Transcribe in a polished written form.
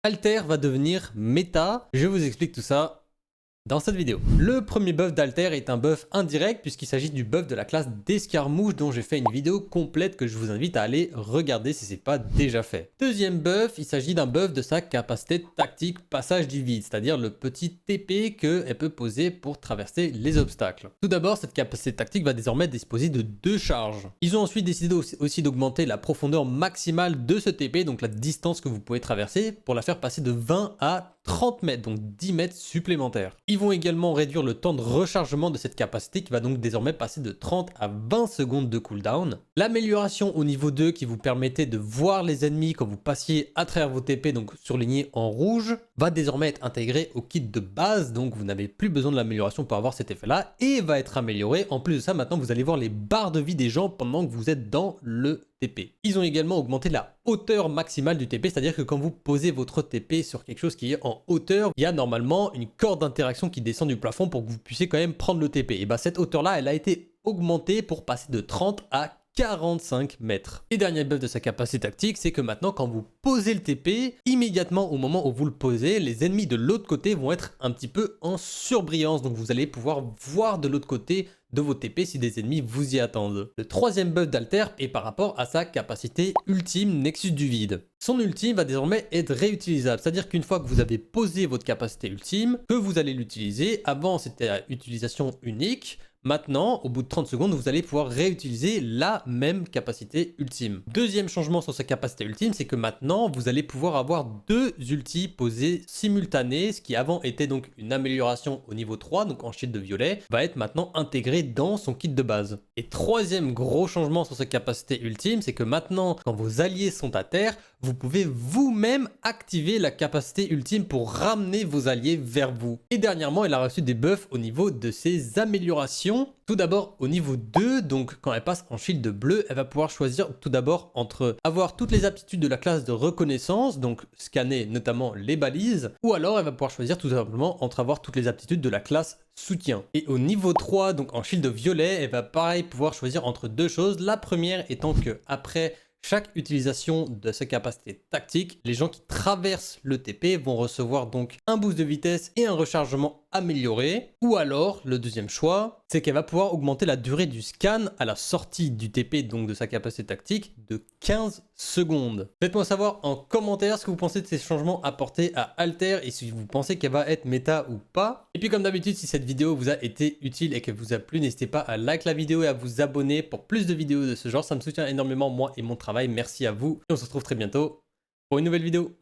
Alter va devenir méta. Je vous explique tout ça dans cette vidéo. Le premier buff d'Alter est un buff indirect puisqu'il s'agit du buff de la classe d'escarmouche dont j'ai fait une vidéo complète que je vous invite à aller regarder si ce n'est pas déjà fait. Deuxième buff, il s'agit d'un buff de sa capacité tactique passage du vide, c'est-à-dire le petit TP qu'elle peut poser pour traverser les obstacles. Tout d'abord, cette capacité tactique va désormais disposer de 2 charges. Ils ont ensuite décidé aussi d'augmenter la profondeur maximale de ce TP, donc la distance que vous pouvez traverser, pour la faire passer de 20 à 30 mètres, donc 10 mètres supplémentaires. Ils vont également réduire le temps de rechargement de cette capacité qui va donc désormais passer de 30 à 20 secondes de cooldown. L'amélioration au niveau 2 qui vous permettait de voir les ennemis quand vous passiez à travers vos TP, donc surlignés en rouge, va désormais être intégrée au kit de base, donc vous n'avez plus besoin de l'amélioration pour avoir cet effet-là, et va être amélioré. En plus de ça, maintenant vous allez voir les barres de vie des gens pendant que vous êtes dans le TP. Ils ont également augmenté la hauteur maximale du TP, c'est-à-dire que quand vous posez votre TP sur quelque chose qui est en hauteur, il y a normalement une corde d'interaction qui descend du plafond pour que vous puissiez quand même prendre le TP. Et bien cette hauteur-là, elle a été augmentée pour passer de 30 à 45 mètres. Et dernier buff de sa capacité tactique, c'est que maintenant quand vous posez le TP, immédiatement au moment où vous le posez, les ennemis de l'autre côté vont être un petit peu en surbrillance, donc vous allez pouvoir voir de l'autre côté de vos TP si des ennemis vous y attendent. Le troisième buff d'Alter est par rapport à sa capacité ultime Nexus du vide. Son ultime va désormais être réutilisable, c'est-à-dire qu'une fois que vous avez posé votre capacité ultime, que vous allez l'utiliser. Avant c'était à utilisation unique. Maintenant, au bout de 30 secondes, vous allez pouvoir réutiliser la même capacité ultime. Deuxième changement sur sa capacité ultime, c'est que maintenant, vous allez pouvoir avoir 2 ultis posés simultanés, ce qui avant était donc une amélioration au niveau 3, donc en shield de violet, va être maintenant intégré dans son kit de base. Et troisième gros changement sur sa capacité ultime, c'est que maintenant, quand vos alliés sont à terre, vous pouvez vous-même activer la capacité ultime pour ramener vos alliés vers vous. Et dernièrement, elle a reçu des buffs au niveau de ses améliorations. Tout d'abord au niveau 2, donc quand elle passe en shield bleu, elle va pouvoir choisir tout d'abord entre avoir toutes les aptitudes de la classe de reconnaissance, donc scanner notamment les balises, ou alors elle va pouvoir choisir tout simplement entre avoir toutes les aptitudes de la classe soutien. Et au niveau 3, donc en shield violet, elle va pareil pouvoir choisir entre 2 choses. La première étant que après chaque utilisation de sa capacité tactique, les gens qui traversent le TP vont recevoir donc un boost de vitesse et un rechargement amélioré. Ou alors, le deuxième choix, c'est qu'elle va pouvoir augmenter la durée du scan à la sortie du TP, donc de sa capacité tactique, de 15 secondes. Faites-moi savoir en commentaire ce que vous pensez de ces changements apportés à Alter et si vous pensez qu'elle va être méta ou pas. Et puis comme d'habitude, si cette vidéo vous a été utile et qu'elle vous a plu, n'hésitez pas à liker la vidéo et à vous abonner pour plus de vidéos de ce genre. Ça me soutient énormément, moi et mon travail. Merci à vous et on se retrouve très bientôt pour une nouvelle vidéo.